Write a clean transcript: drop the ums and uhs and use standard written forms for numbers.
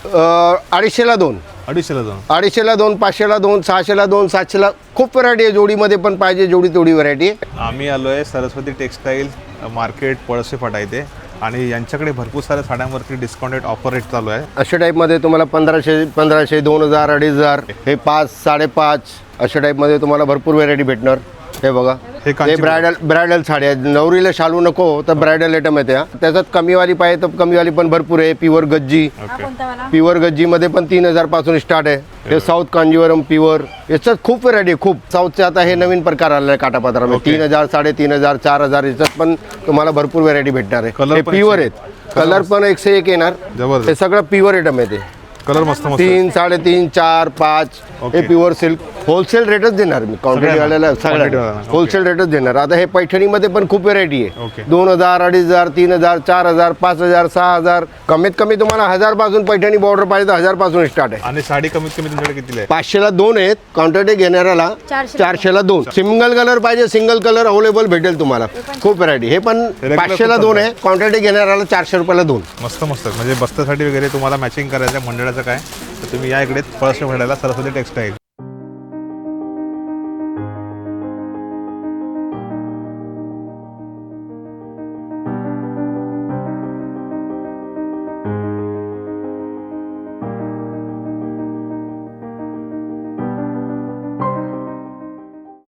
250ला 2, 250ला 2. 500ला 2, 600ला 2, 700ला खूप व्हरायटी आहे. जोडीमध्ये पण पाहिजे जेवढी तेवढी व्हरायटी आहे. आम्ही आलो आहे सरस्वती टेक्सटाईल मार्केट पळसे फाटा इथे आणि यांच्याकडे भरपूर साऱ्या साड्यांवरती डिस्काउंटेड ऑफर रेट चालू आहे. अशा टाईपमध्ये तुम्हाला 1500, 2000, 2500, हे 5, 5.5 अशा टाईपमध्ये तुम्हाला भरपूर व्हरायटी भेटणार. हे बघा, हे हे ब्रायडल साड्या आहेत. नवरीला शालू नको तर ब्रायडल आयटम येते. त्याच्यात कमीवाली पाहिजे तर कमीवाली पण भरपूर आहे. प्युअर गज्जी, प्युअर गज्जीमध्ये पण 3000 पासून स्टार्ट आहे. हे साऊथ कांजीवरम प्युअर, याच्यात खूप व्हरायटी आहे खूप. साऊथचे आता हे नवीन प्रकार आलेला आहे काटापात्रामध्ये. 3000, 3500, 4000 याच्यात पण तुम्हाला भरपूर व्हरायटी भेटणार आहे. हे प्युअर आहेत. कलर पण 101 येणार. जबरदस्त. हे सगळं प्युअर आयटम आहे. ते कलर मस्त मस्त 3, 3.5, 4, 5 हे प्युअर सिल्क. होलसेल रेटच देणार मी क्वांटिटीवाल्याला. सगळ्या होलसेल रेटच देणार. आता हे पैठणीमध्ये पण खूप व्हरायटी आहे. 2000, 2500, 3000, 4000, 5000, 6000. कमीत कमी तुम्हाला 1000 पासून पैठणी बॉर्डर पाहिजे तर 1000 पासून स्टार्ट आहे. आणि साडी कमीत कमी तुमच्याकडे कितीला आहे? 500ला 2 आहेत. क्वांटिटी घेणाऱ्याला 400ला 2. सिंगल कलर पाहिजे सिंगल कलर अवेलेबल भेटेल तुम्हाला. खूप व्हरायटी. हे पण 500ला 2 आहे. क्वांटिटी घेणाऱ्याला 400 रुपयाला 2. मस्त मस्त. म्हणजे बस्त्यासाठी वगैरे तुम्हाला मॅचिंग करायचं मंडळाचं काय तर तुम्ही या इकडे पळसे फाट्याला सरस्वती टेक्सटाईल.